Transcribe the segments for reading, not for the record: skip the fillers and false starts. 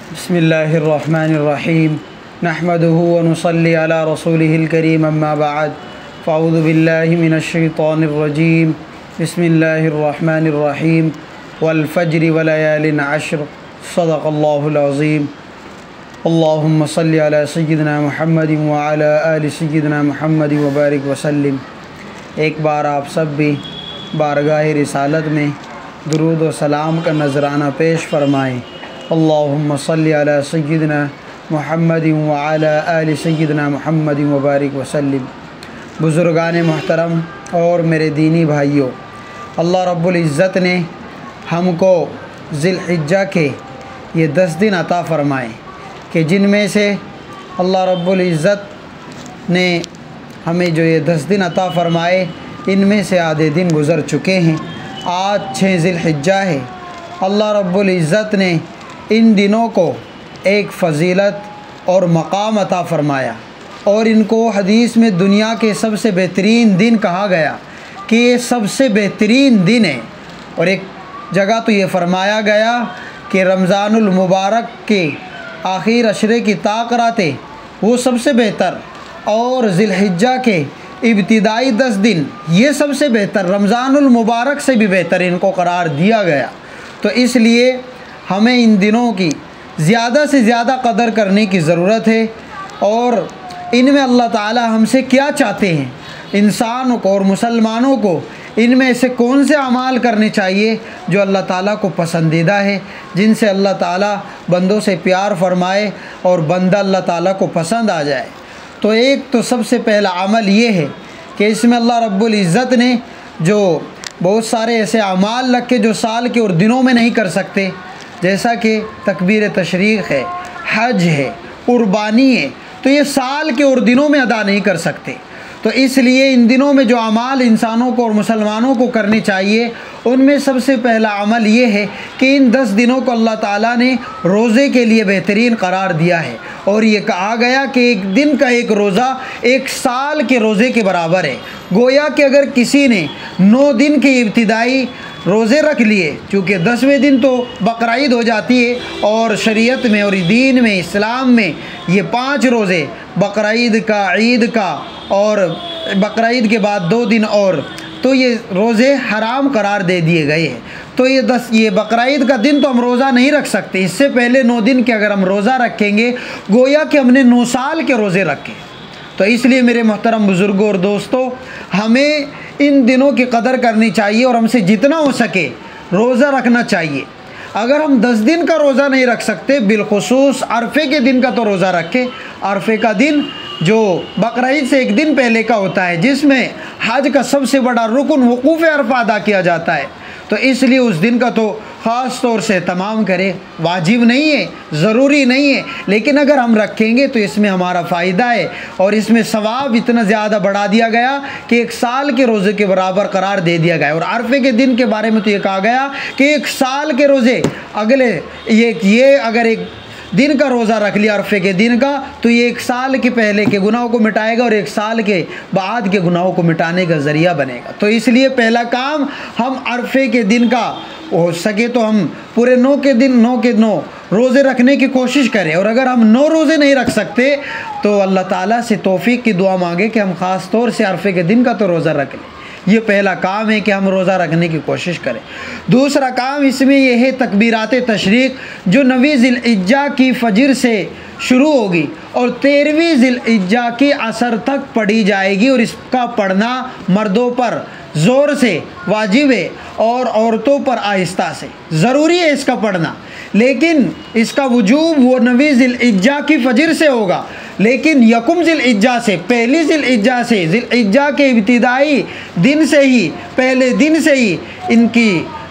बिस्मिल्लाहिर्रहमानिर्रहीम नहमदुहु व नुसल्ली अला रसूलिहिल करीम अम्मा बाद फ़अऊज़ु बिल्लाहि मिनश्शैतानिर्रजीम बिस्मिल्लाहिर्रहमानिर्रहीम वल फ़ज्रि व लयालिन अश्र सदक़ल्लाहुल अज़ीम। अल्लाहुम्मा सल्लि अला सय्यिदिना मुहम्मदिन व अला आलि सय्यिदिना मुहम्मदिन व बारिक व सल्लिम। एक बार आप सब भी बारगाह रिसालत में दुरूद व सलाम का नजराना पेश फरमाएँ। अल्लाहुम्मा सल्लि अला सय्यिदिना मुहम्मदिन व अला आलि सय्यिदिना मुहम्मदिन व बारिक व सल्लिम। बुज़ुर्गान मोहतरम और मेरे दीनी भाइयों, अल्लाह रब्बुल इज़्ज़त ने हमको ज़िलहिज्जा के ये 10 दिन अता फ़रमाए कि जिनमें से अल्लाह रब्बुल इज़्ज़त ने हमें जो ये 10 दिन अता फ़रमाए, इनमें से आधे दिन गुज़र चुके हैं। आज 6 ज़िलहिज्जा है। अल्लाह रब्बुल इज़्ज़त ने इन दिनों को एक फ़जीलत और मकाम अता फ़रमाया और इनको हदीस में दुनिया के सबसे बेहतरीन दिन कहा गया कि ये सबसे बेहतरीन दिन है। और एक जगह तो ये फ़रमाया गया कि रमज़ानुल मुबारक के आखिर अशरे की ताक़रातें वो सबसे बेहतर और ज़िलहिज्जा के इब्तिदाई 10 दिन ये सबसे बेहतर, रमज़ानुल मुबारक से भी बेहतर इनको करार दिया गया। तो इसलिए हमें इन दिनों की ज़्यादा से ज़्यादा कदर करने की ज़रूरत है और इनमें अल्लाह ताला हमसे क्या चाहते हैं, इंसानों को और मुसलमानों को इनमें से कौन से अमाल करने चाहिए जो अल्लाह ताला को पसंदीदा है, जिनसे अल्लाह ताला बंदों से प्यार फरमाए और बंदा अल्लाह ताला को पसंद आ जाए। तो एक तो सबसे पहला अमल ये है कि इसमें अल्लाह रब्बुल इज़्ज़त ने जो बहुत सारे ऐसे अमाल रखे जो साल के और दिनों में नहीं कर सकते, जैसा कि तकबीर तशरीक़ है, हज है, कुर्बानी है, तो ये साल के और दिनों में अदा नहीं कर सकते। तो इसलिए इन दिनों में जो अमाल इंसानों को और मुसलमानों को करने चाहिए, उनमें सबसे पहला अमल ये है कि इन 10 दिनों को अल्लाह ताला ने रोज़े के लिए बेहतरीन करार दिया है और ये कहा गया कि एक दिन का एक रोज़ा एक साल के रोज़े के बराबर है। गोया कि अगर किसी ने 9 दिन के इब्तिदाई रोज़े रख लिए, चूँकि 10वें दिन तो बकरीद हो जाती है और शरीयत में और दीन में, इस्लाम में ये 5 रोज़े, बकरीद का, ईद का और बकरीद के बाद 2 दिन और, तो ये रोज़े हराम करार दे दिए गए हैं। तो ये बकरीद का दिन तो हम रोज़ा नहीं रख सकते। इससे पहले 9 दिन के अगर हम रोज़ा रखेंगे, गोया कि हमने 9 साल के रोज़े रखे। तो इसलिए मेरे मोहतरम बुज़ुर्गों और दोस्तों, हमें इन दिनों की कदर करनी चाहिए और हमसे जितना हो सके रोज़ा रखना चाहिए। अगर हम 10 दिन का रोज़ा नहीं रख सकते, बिलखुसूस अरफे के दिन का तो रोज़ा रखें। अरफे का दिन जो बकरीद से एक दिन पहले का होता है, जिसमें हज का सबसे बड़ा रुकन वकूफ़ अरफा अदा किया जाता है, तो इसलिए उस दिन का तो ख़ास तौर से तमाम करें। वाजिब नहीं है, ज़रूरी नहीं है, लेकिन अगर हम रखेंगे तो इसमें हमारा फ़ायदा है और इसमें सवाब इतना ज़्यादा बढ़ा दिया गया कि एक साल के रोज़े के बराबर करार दे दिया गया। और अरफे के दिन के बारे में तो ये कहा गया कि एक साल के रोज़े अगले ये अगर एक दिन का रोज़ा रख लिया अरफे के दिन का, तो ये एक साल के पहले के गुनाहों को मिटाएगा और एक साल के बाद के गुनाहों को मिटाने का ज़रिया बनेगा। तो इसलिए पहला काम, हम अरफे के दिन का हो सके तो हम पूरे 9 के 9 रोज़े रखने की कोशिश करें। और अगर हम 9 रोज़े नहीं रख सकते तो अल्लाह ताला से तौफीक की दुआ मांगे कि हम ख़ास तौर से अरफे के दिन का तो रोज़ा रख लें। ये पहला काम है कि हम रोज़ा रखने की कोशिश करें। दूसरा काम इसमें यह है तकबीरात तशरीक़, जो 9वीं ज़िलहिज्जा की फ़जर से शुरू होगी और 13वीं ज़िलहिज्जा की असर तक पढ़ी जाएगी। और इसका पढ़ना मर्दों पर ज़ोर से वाजिब है और औरतों पर आहिस्ता से ज़रूरी है इसका पढ़ना। लेकिन इसका वजूब वो 9वीं ज़िलहिज्जा की फ़जर से होगा, लेकिन यकुम ज़िलहिज्जा से, पहली ज़िलहिज्जा से, ज़िलहिज्जा के इब्तिदाई दिन से ही, पहले दिन से ही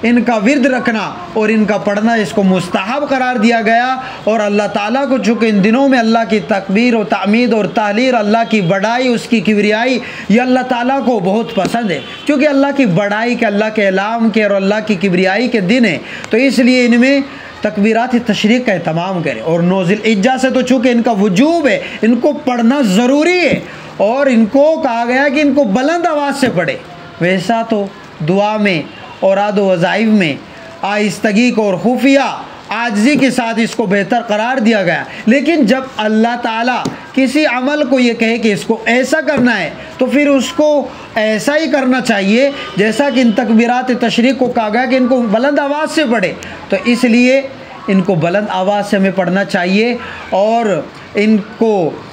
इनका विर्द रखना और इनका पढ़ना, इसको मुस्तहब करार दिया गया। और अल्लाह ताला को चूँकि इन दिनों में अल्लाह की तकबीर और तामीद और तालीर, अल्लाह की बड़ाई, उसकी किबरियाई, ये अल्लाह ताला को बहुत पसंद है। क्योंकि अल्लाह की बड़ाई के, अल्लाह के ऐलाम के और अल्लाह की किबरियाई के दिन है, तो इसलिए इनमें तकबीरात तशरीक़ का एहतमाम करें। और 9 ज़िलहिज्जा से तो चूँकि इनका वजूब है, इनको पढ़ना ज़रूरी है और इनको कहा गया कि इनको बुलंद आवाज़ से पढ़े। वैसा तो दुआ में और आदो वज़ाइफ में आहिस्तगी को और खुफिया आजिज़ी के साथ इसको बेहतर करार दिया गया। लेकिन जब अल्लाह ताला किसी अमल को ये कहे कि इसको ऐसा करना है तो फिर उसको ऐसा ही करना चाहिए जैसा कि इन तकबीरात तशरीक़ को कहा गया कि इनको बुलंद आवाज़ से पढ़े। तो इसलिए इनको बुलंद आवाज़ से हमें पढ़ना चाहिए और इनको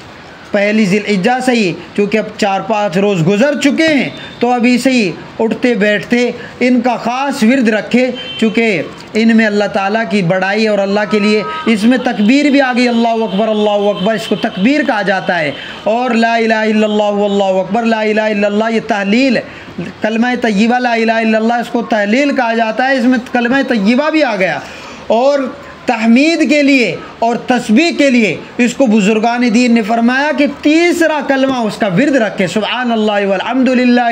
पहली ज़िल-हिज्जा से ही, चूँकि अब 4-5 रोज़ गुज़र चुके हैं, तो अभी से ही उठते बैठते इनका ख़ास विर्द रखे, चूँकि इनमें अल्लाह ताला की बड़ाई और अल्लाह के लिए इसमें तकबीर भी आ गई, अल्लाहु अकबर, इसको तकबीर कहा जाता है। और ला इलाहा इल्लल्लाहु अल्लाहु अकबर, ला इलाहा इल्लल्लाह ये तहलील, कलमा तय्यबा ला इलाहा इल्लल्लाह इसको तहलील कहा जाता है, इसमें कलमा तय्यबा भी आ गया। और तहमीद के लिए और तस्बीह के लिए इसको बुजुर्गान दीन ने फरमाया कि तीसरा कलमा उसका विर्द रखे, सुब्हान अल्लाह वल्हम्दुलिल्लाह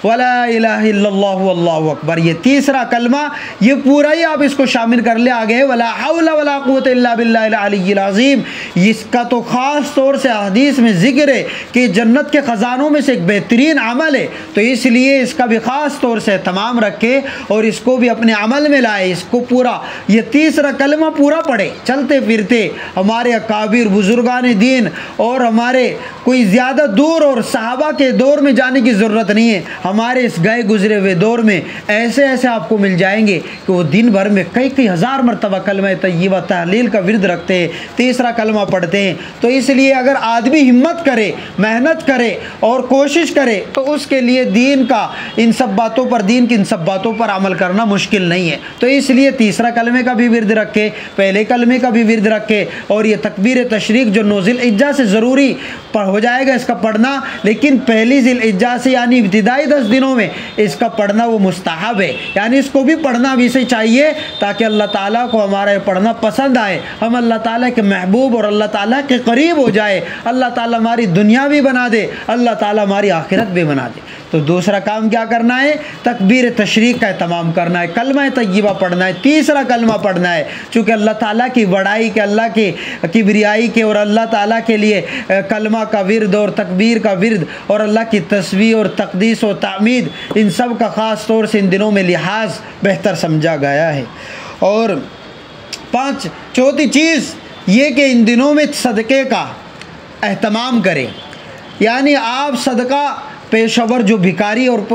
वला इलाहा इल्लल्लाहु अल्लाहु अकबर। ये तीसरा कलमा ये पूरा ही आप इसको शामिल कर ले आगे, वला हौला वला कुव्वता इल्ला बिल्लाहिल अलिय्यिल अज़ीम। इसका तो ख़ास तौर से हदीस में ज़िक्र है कि जन्नत के ख़जानों में से एक बेहतरीन अमल है, तो इसलिए इसका भी ख़ास तौर से तमाम रखे और इसको भी अपने अमल में लाए। इसको पूरा ये तीसरा कलमा पूरा पढ़े, चलते फिरते हमारे अकाबिर बुजुर्गान दीन और हमारे कोई ज़्यादा दूर और सहाबा के दौर में जाने की ज़रूरत नहीं है। हमारे इस गए गुजरे हुए दौर में ऐसे ऐसे आपको मिल जाएंगे कि वो दिन भर में कई कई हज़ार मरतबा कलमा तय्यबा तहलील का विर्द रखते हैं, तीसरा कलमा पढ़ते हैं। तो इसलिए अगर आदमी हिम्मत करे, मेहनत करे और कोशिश करे तो उसके लिए दीन का इन सब बातों पर, दीन की इन सब बातों पर अमल करना मुश्किल नहीं है। तो इसलिए तीसरा कलमे का भी विर्द रखे, पहले कलमे का भी विर्द रखे और ये तकबीर तशरीक जो 9 ज़िल-हिज्जा से ज़रूरी हो जाएगा इसका पढ़ना, लेकिन पहली ज़िल-हिज्जा से यानी इब्तिदाई 10 दिनों में इसका पढ़ना वो मुस्तहब है, यानी इसको भी पढ़ना भी से चाहिए ताकि अल्लाह ताला को हमारा ये पढ़ना पसंद आए, हम अल्लाह ताला के महबूब और अल्लाह ताला के करीब हो जाए, अल्लाह ताला हमारी दुनिया भी बना दे, अल्लाह ताला हमारी आखिरत भी बना दे। तो दूसरा काम क्या करना है, तकबीर तशरीक का एहतमाम करना है, कलमा तय्यबा पढ़ना है, तीसरा कलमा पढ़ना है, चूँकि अल्लाह ताला की बड़ाई के, अल्लाह के किबरियाई के और अल्लाह ताला के लिए कलमा का विर्द और तकबीर का विर्द और अल्लाह की तस्बीह और तक़दीस और तामीद, इन सब का ख़ास तौर से इन दिनों में लिहाज बेहतर समझा गया है। और चौथी चीज़ ये कि इन दिनों में सदक़े का एहतमाम करें, यानी आप सदका पेशेवर जो भिखारी और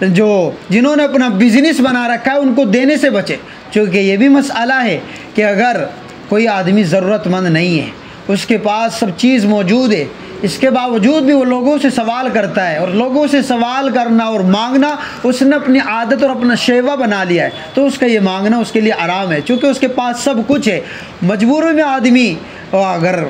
जो जिन्होंने अपना बिजनेस बना रखा है उनको देने से बचे, क्योंकि ये भी मसला है कि अगर कोई आदमी ज़रूरतमंद नहीं है, उसके पास सब चीज़ मौजूद है, इसके बावजूद भी वो लोगों से सवाल करता है और लोगों से सवाल करना और मांगना उसने अपनी आदत और अपना शेवा बना लिया है, तो उसका ये मांगना उसके लिए आराम है, क्योंकि उसके पास सब कुछ है। मजबूरी में आदमी अगर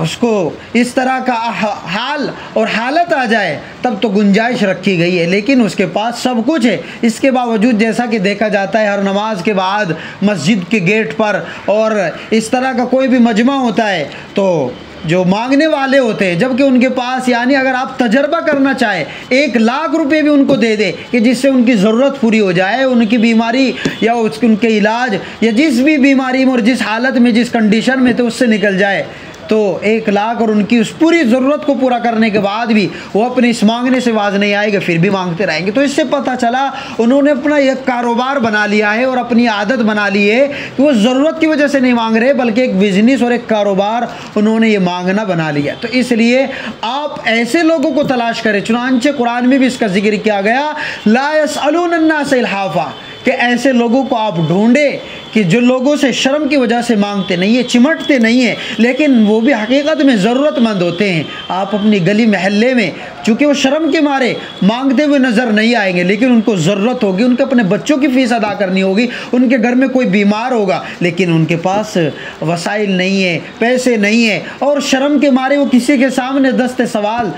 उसको इस तरह का हाल और हालत आ जाए तब तो गुंजाइश रखी गई है, लेकिन उसके पास सब कुछ है, इसके बावजूद जैसा कि देखा जाता है हर नमाज के बाद मस्जिद के गेट पर और इस तरह का कोई भी मजमा होता है तो जो मांगने वाले होते हैं, जबकि उनके पास, यानी अगर आप तजर्बा करना चाहें 1 लाख रुपए भी उनको दे दे कि जिससे उनकी ज़रूरत पूरी हो जाए, उनकी बीमारी या उनके इलाज या जिस भी बीमारी में और जिस हालत में जिस कंडीशन में तो उससे निकल जाए, तो 1 लाख और उनकी उस पूरी ज़रूरत को पूरा करने के बाद भी वो अपने इस मांगने से बाज नहीं आएगा, फिर भी मांगते रहेंगे। तो इससे पता चला उन्होंने अपना एक कारोबार बना लिया है और अपनी आदत बना ली है कि वो ज़रूरत की वजह से नहीं मांग रहे, बल्कि एक बिज़नेस और एक कारोबार उन्होंने ये मांगना बना लिया। तो इसलिए आप ऐसे लोगों को तलाश करें, चुनांचे कुरान में भी इसका जिक्र किया गया, ला यसअलून अन्नास इल्हाफा, कि ऐसे लोगों को आप ढूंढें कि जो लोगों से शर्म की वजह से मांगते नहीं है, चिमटते नहीं हैं, लेकिन वो भी हकीकत में ज़रूरतमंद होते हैं। आप अपनी गली महल्ले में, चूँकि वो शर्म के मारे मांगते हुए नज़र नहीं आएंगे, लेकिन उनको ज़रूरत होगी, उनके अपने बच्चों की फ़ीस अदा करनी होगी, उनके घर में कोई बीमार होगा, लेकिन उनके पास वसाइल नहीं है, पैसे नहीं है और शर्म के मारे वो किसी के सामने दस्ते सवाल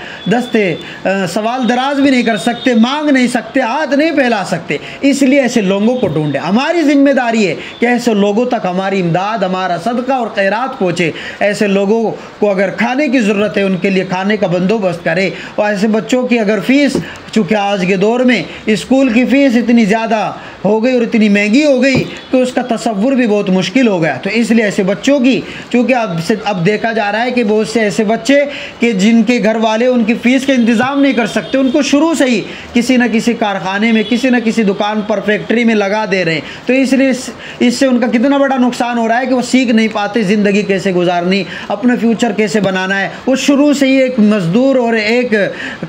दराज भी नहीं कर सकते, मांग नहीं सकते, हाथ नहीं फैला सकते। इसलिए ऐसे लोगों को ढूंढे, हमारी जिम्मेदारी है कि ऐसे लोगों तक हमारी इमदाद, हमारा सदका और खैरात पहुँचे। ऐसे लोगों को अगर खाने की ज़रूरत है उनके लिए खाने का बंदोबस्त करें, और ऐसे बच्चों की अगर फ़ीस, चूँकि आज के दौर में स्कूल की फ़ीस इतनी ज़्यादा हो गई और इतनी महंगी हो गई कि उसका तसव्वुर भी बहुत मुश्किल हो गया। तो इसलिए ऐसे बच्चों की, चूँकि अब देखा जा रहा है कि बहुत से ऐसे बच्चे कि जिनके घर वाले उनकी फ़ीस का इंतज़ाम नहीं कर सकते, उनको शुरू से ही किसी न किसी कारखाने में, किसी न किसी दुकान पर, फैक्ट्री में लगा दे रहे हैं। तो इसलिए इससे उनका कितना बड़ा नुकसान हो रहा है कि वो सीख नहीं पाते ज़िंदगी कैसे गुजारनी, अपना फ्यूचर कैसे बनाना है। वो शुरू से ही एक मज़दूर और एक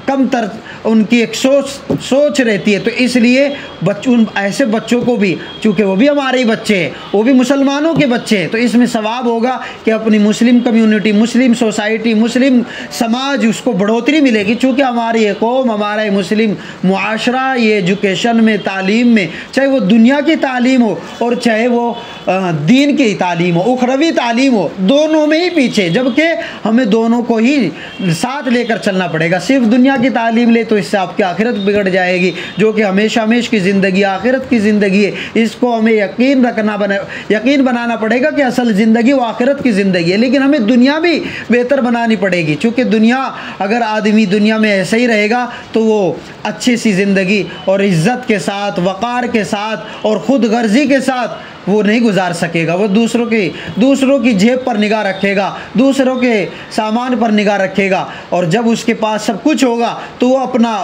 कमतर उनकी एक सोच रहती है। तो इसलिए ऐसे बच्चों को भी, चूँकि वो भी हमारे ही बच्चे हैं, वो भी मुसलमानों के बच्चे हैं, तो इसमें सवाब होगा कि अपनी मुस्लिम कम्युनिटी, मुस्लिम सोसाइटी, मुस्लिम समाज, उसको बढ़ोतरी मिलेगी। चूँकि हमारी ये कौम, हमारा ये मुस्लिम मुआशरा, ये एजुकेशन में, तालीम में, चाहे वो दुनिया की तालीम हो और चाहे वो दीन की तालीम हो, उखरवी तालीम हो, दोनों में ही पीछे, जबकि हमें दोनों को ही साथ लेकर चलना पड़ेगा। सिर्फ दुनिया की तालीम ले तो इससे आपकी आखिरत बिगड़ जाएगी, जो कि हमेशा हमेशा की ज़िंदगी, आखिरत की ज़िंदगी है। इसको हमें यकीन बनाना पड़ेगा कि असल ज़िंदगी वो आखिरत की ज़िंदगी है। लेकिन हमें दुनिया भी बेहतर बनानी पड़ेगी, चूँकि दुनिया, अगर आदमी दुनिया में ऐसे ही रहेगा तो वो अच्छी सी ज़िंदगी और इज़्ज़त के साथ, वक़ार के साथ और ख़ुद गर्जी के साथ वो नहीं गुजार सकेगा। वो दूसरों की जेब पर निगाह रखेगा, दूसरों के सामान पर निगाह रखेगा, और जब उसके पास सब कुछ होगा तो वो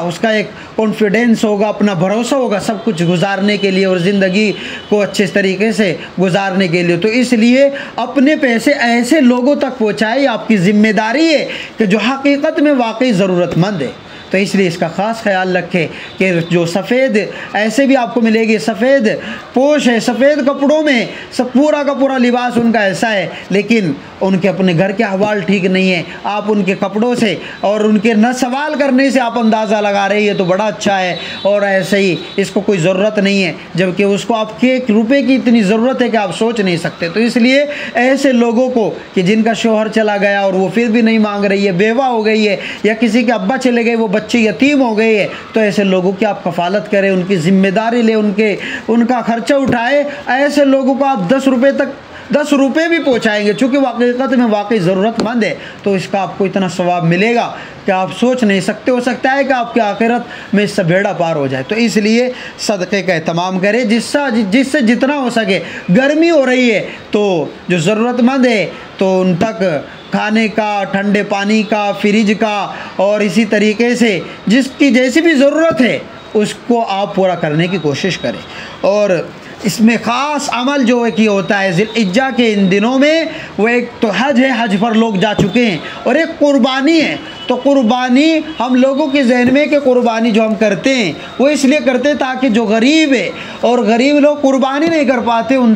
उसका एक कॉन्फिडेंस होगा, अपना भरोसा होगा सब कुछ गुजारने के लिए और ज़िंदगी को अच्छे तरीके से गुजारने के लिए। तो इसलिए अपने पैसे ऐसे लोगों तक पहुँचाए, आपकी ज़िम्मेदारी है कि जो हकीकत में वाकई ज़रूरतमंद है। तो इसलिए इसका ख़ास ख्याल रखें कि जो सफ़ेद ऐसे भी आपको मिलेगी, सफ़ेद पोश है, सफ़ेद कपड़ों में सब पूरा का पूरा लिबास उनका ऐसा है, लेकिन उनके अपने घर के अहवाल ठीक नहीं है। आप उनके कपड़ों से और उनके न सवाल करने से आप अंदाज़ा लगा रहे हैं तो बड़ा अच्छा है, और ऐसे ही इसको कोई ज़रूरत नहीं है, जबकि उसको आपके 1 रुपये की इतनी ज़रूरत है कि आप सोच नहीं सकते। तो इसलिए ऐसे लोगों को कि जिनका शौहर चला गया और वो फिर भी नहीं मांग रही है, बेवा हो गई है, या किसी के अब्बा चले गए, वो बच्चे यतीम हो गए हैं, तो ऐसे लोगों की आप कफ़ालत करें, उनकी ज़िम्मेदारी ले, उनका खर्चा उठाए। ऐसे लोगों को आप 10 रुपये भी पहुँचाएंगे, चूँकि हकीकत में वाकई ज़रूरतमंद है, तो इसका आपको इतना सवाब मिलेगा कि आप सोच नहीं सकते। हो सकता है कि आपकी आखिरत में इससे बेड़ा पार हो जाए। तो इसलिए सदक़े का एहतमाम करें, जिससे जितना हो सके। गर्मी हो रही है तो जो ज़रूरतमंद है तो उन तक खाने का, ठंडे पानी का, फ्रिज का, और इसी तरीके से जिसकी जैसी भी ज़रूरत है उसको आप पूरा करने की कोशिश करें। और इसमें ख़ास अमल जो है कि होता है ज़िल-हिज्जा के इन दिनों में, वो एक तो हज है, हज पर लोग जा चुके हैं, और एक कुर्बानी है। तो कुर्बानी हम लोगों के जहन में कि कुर्बानी जो हम करते हैं वो इसलिए करते हैं ताकि जो गरीब है और गरीब लोग कुर्बानी नहीं कर पाते उन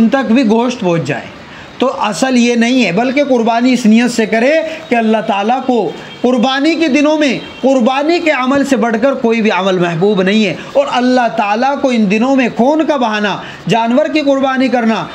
तक भी गोश्त पहुँच जाए। तो असल ये नहीं है, बल्कि कुर्बानी इस नियत से करे कि अल्लाह ताला को कुर्बानी के दिनों में कुर्बानी के अमल से बढ़कर कोई भी अमल महबूब नहीं है। और अल्लाह ताला को इन दिनों में खून का बहाना, जानवर की कुर्बानी करना,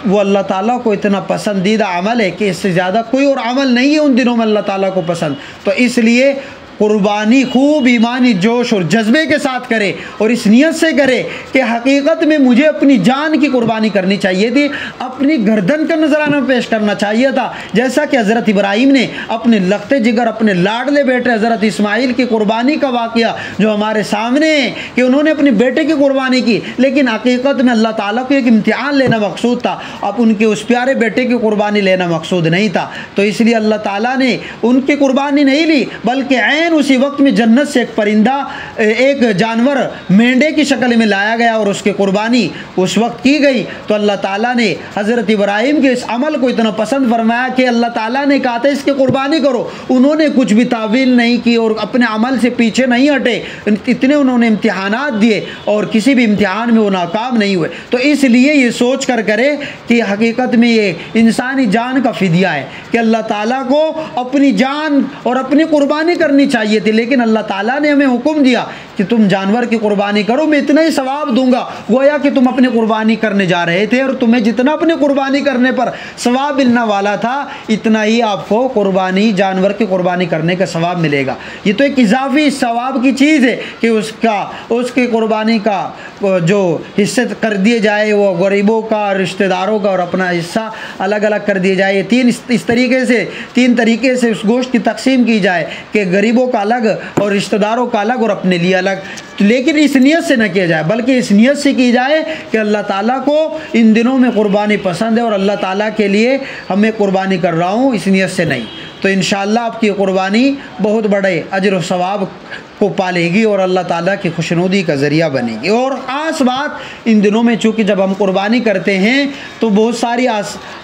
वो अल्लाह ताला को इतना पसंदीदा अमल है कि इससे ज़्यादा कोई और अमल नहीं है उन दिनों में अल्लाह ताला को पसंद। तो इसलिए कुर्बानी खूब ईमानी जोश और जज्बे के साथ करे, और इस नियत से करे कि हकीकत में मुझे अपनी जान की कुर्बानी करनी चाहिए थी, अपनी गर्दन का नजराना पेश करना चाहिए था, जैसा कि हज़रत इब्राहीम ने अपने लखते जिगर, अपने लाडले बेटे हज़रत इस्माइल की कुर्बानी का वाक़या जो हमारे सामने है कि उन्होंने अपने बेटे की कुर्बानी की, लेकिन हकीकत में अल्लाह ताला को एक इम्तिहान लेना मकसूद था। अब उनके उस प्यारे बेटे की कुर्बानी लेना मकसूद नहीं था, तो इसलिए अल्लाह ताला ने उनकी कुर्बानी नहीं ली, बल्कि उसी वक्त में जन्नत से एक परिंदा, एक जानवर मेंढे की शक्ल में लाया गया और उसकी कुर्बानी उस वक्त की गई। तो अल्लाह ताला ने हज़रत इब्राहीम के इस अमल को इतना पसंद फरमाया कि अल्लाह ताला ने कहा था इसकी कुर्बानी करो। उन्होंने कुछ भी तावील नहीं की और अपने अमल से पीछे नहीं हटे, इतने उन्होंने इम्तिहानात दिए और किसी भी इम्तिहान में वो नाकाम नहीं हुए। तो इसलिए ये सोच कर करे कि हकीकत में ये इंसानी जान का फिदिया है कि अल्लाह ताला को अपनी जान और अपनी कुर्बानी करनी चाहिए थी, लेकिन अल्लाह ताला ने हमें हुक्म दिया कि तुम जानवर की कुर्बानी करो, मैं इतना ही सवाब दूंगा। गोया कि तुम अपनी कुर्बानी करने जा रहे थे और तुम्हें जितना अपनी कुर्बानी करने पर सवाब मिलने वाला था इतना ही आपको कुर्बानी, जानवर की कुर्बानी करने का सवाब मिलेगा। ये तो एक इजाफी सवाब की चीज़ है कि उसकी कुर्बानी का जो हिस्से कर दिए जाए वो गरीबों का, रिश्तेदारों का, और अपना हिस्सा अलग अलग कर दिए जाए। तीन तरीके से उस गोश्त की तकसीम की जाए कि गरीबों करीबों का अलग और रिश्तेदारों का अलग और अपने लिए अलग, लेकिन इस नियत से न किया जाए, बल्कि इस नियत से की जाए कि अल्लाह ताला को इन दिनों में कुर्बानी पसंद है और अल्लाह ताला के लिए हमें कुर्बानी कर रहा हूँ, इस नियत से नहीं। तो इंशाअल्लाह आपकी कुर्बानी बहुत बड़े अजर व सवाब को पालेगी और अल्लाह ताला की खुशनुदी का ज़रिया बनेगी। और ख़ास बात इन दिनों में, चूँकि जब हम कुर्बानी करते हैं तो बहुत सारी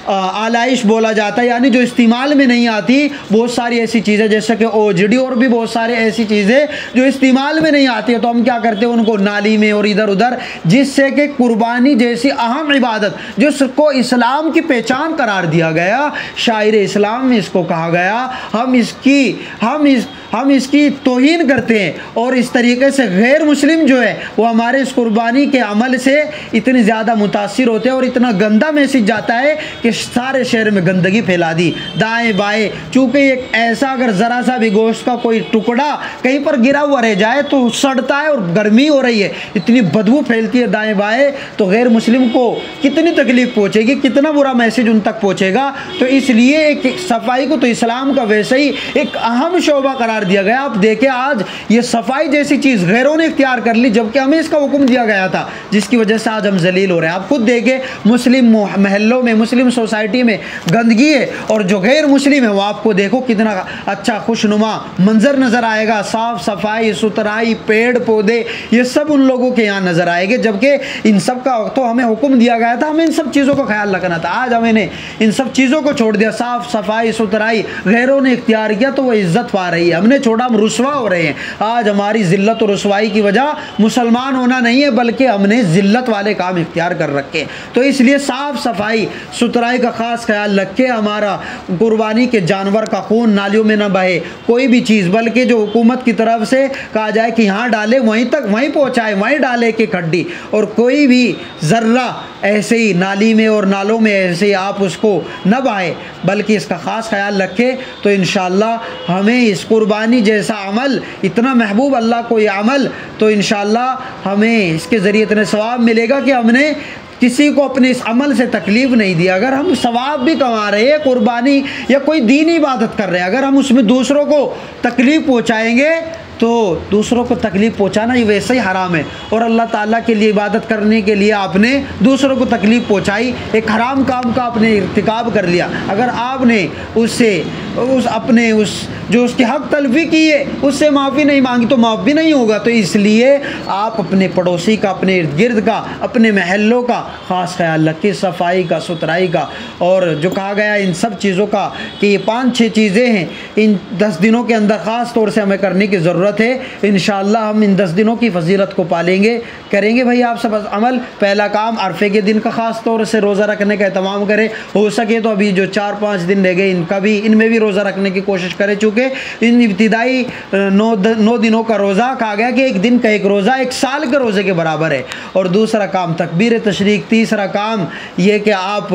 आलाइश बोला जाता है, यानी जो इस्तेमाल में नहीं आती, बहुत सारी ऐसी चीज़ें जैसे कि ओजड़ी और भी बहुत सारी ऐसी चीज़ें जो इस्तेमाल में नहीं आती है, तो हम क्या करते हैं उनको नाली में और इधर उधर, जिससे कि कुर्बानी जैसी अहम इबादत जिसको इस्लाम की पहचान करार दिया गया, शायर इस्लाम में इसको कहा गया, हम इसकी तौहीन करते हैं। और इस तरीके से गैर मुस्लिम जो है वो हमारे इस कुर्बानी के अमल से इतने ज़्यादा मुतासिर होते हैं और इतना गंदा मैसेज जाता है कि सारे शहर में गंदगी फैला दी दाएं बाएं। चूँकि एक ऐसा अगर ज़रा सा भी गोश्त का कोई टुकड़ा कहीं पर गिरा हुआ रह जाए तो सड़ता है और गर्मी हो रही है, इतनी बदबू फैलती है दाएं बाएं, तो गैर मुस्लिम को कितनी तकलीफ़ पहुँचेगी, कितना बुरा मैसेज उन तक पहुँचेगा। तो इसलिए एक सफाई को तो इस्लाम का वैसे ही एक अहम शोबा करार दिया गया। आप देखें आज ये सफाई जैसी चीज़ गैरों ने इख्तियार कर ली, जबकि हमें इसका हुक्म दिया गया था, जिसकी वजह से आज हम जलील हो रहे हैं। आप खुद देखें मुस्लिम महल्लों में, मुस्लिम सोसाइटी में गंदगी है और जो गैर मुस्लिम है वो आपको देखो कितना अच्छा खुशनुमा मंजर नज़र आएगा, साफ़ सफाई सुथराई पेड़ पौधे ये सब उन लोगों के यहाँ नज़र आएंगे, जबकि इन सब का तो हमें हुक्म दिया गया था, हमें इन सब चीज़ों का ख्याल रखना था। आज हमने इन सब चीज़ों को छोड़ दिया, साफ़ सफाई सुथराई गैरों ने इख्तियार किया तो वो इज़्ज़त पा रही है, हमने छोड़ा हम रुसवा हो रहे हैं। आज हमारी ज़िल्लत और रुसवाई की वजह मुसलमान होना नहीं है, बल्कि हमने ज़िल्लत वाले काम इख्तियार कर रखे। तो इसलिए साफ़ सफाई सुथराई का ख़ास ख्याल रखे, हमारा कुर्बानी के जानवर का खून नालियों में न बहे कोई भी चीज़, बल्कि जो हुकूमत की तरफ से कहा जाए कि यहाँ डाले वहीं तक वहीं पहुँचाए, वहीं डाले कि खड्डी, और कोई भी ज़र्रा ऐसे ही नाली में और नालों में ऐसे ही आप उसको न बहाए, बल्कि इसका ख़ास ख्याल रखें। तो इंशाअल्लाह हमें इस कुर्बानी जैसा अमल इतना महबूब अल्लाह को ये अमल, तो इंशाअल्लाह हमें इसके ज़रिए इतने सवाब मिलेगा कि हमने किसी को अपने इस अमल से तकलीफ़ नहीं दिया। अगर हम सवाब भी कमा रहे हैं कुर्बानी या कोई दीनी इबादत कर रहे हैं, अगर हम उसमें दूसरों को तकलीफ़ पहुँचाएँगे तो दूसरों को तकलीफ़ पहुंचाना ये वैसे ही हराम है। और अल्लाह ताला के लिए इबादत करने के लिए आपने दूसरों को तकलीफ़ पहुंचाई, एक हराम काम का आपने इर्तिकाब कर लिया। अगर आपने उससे जो उसके हक़ तलफ़ी की है उससे माफ़ी नहीं मांगी तो माफ़ भी नहीं होगा। तो इसलिए आप अपने पड़ोसी का, अपने इर्द गिर्द का, अपने महल्लों का ख़ास ख्याल रखें, सफाई का सुथराई का। और जो कहा गया इन सब चीज़ों का कि ये 5-6 चीज़ें हैं, इन 10 दिनों के अंदर ख़ास तौर से हमें करने की ज़रूरत है। इंशाअल्लाह हम इन 10 दिनों की फजीलत को पालेंगे, करेंगे भाई आप सब अमल। पहला काम अरफे के दिन का ख़ास तौर से रोज़ा रखने का एहतमाम करें, हो सके तो अभी जो 4-5 दिन रह गए इनमें भी रोज़ा रखने की कोशिश करें, चूँकि इन इब्तिदाई 9 दिनों का रोज़ा कहा गया कि एक दिन का एक रोज़ा 1 साल के रोज़े के बराबर है। और दूसरा काम तकबीर तशरीक, तीसरा काम ये कि आप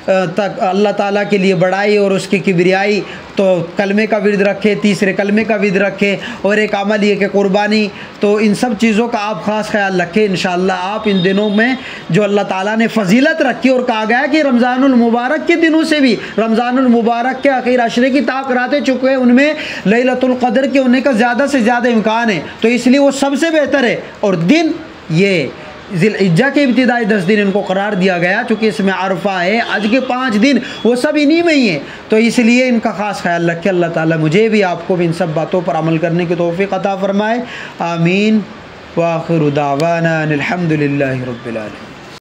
अल्लाह ताला के लिए बड़ाई और उसकी किबरियाई, तो कलमे का विर्द रखें, तीसरे कलमे का विर्द रखें, और एक अमल ये कि कुर्बानी। तो इन सब चीज़ों का आप ख़ास ख्याल रखें। इंशाअल्लाह आप इन दिनों में जो अल्लाह ताला ने फजीलत रखी, और कहा गया कि रमज़ानुल मुबारक के दिनों से भी, रमज़ानुल मुबारक के आखिर अशरे की ताक रातें चुके उनमें लैलतुल क़द्र के होने का ज़्यादा से ज़्यादा इम्कान है, तो इसलिए वो सबसे बेहतर है। और दिन ये ज़िलहिज्जा के इब्तिदाई 10 दिन इनको करार दिया गया, चूँकि इसमें अरफा है, आज के 5 दिन वो सब इन्हीं में ही है, तो इसलिए इनका ख़ास ख्याल रखें। अल्लाह ताला मुझे भी आपको भी इन सब बातों पर अमल करने की तौफ़ीक़ अता फ़रमाए। आमीन। व आखिरु दावाना अनिल हम्दुलिल्लाहि रब्बिल आलमीन।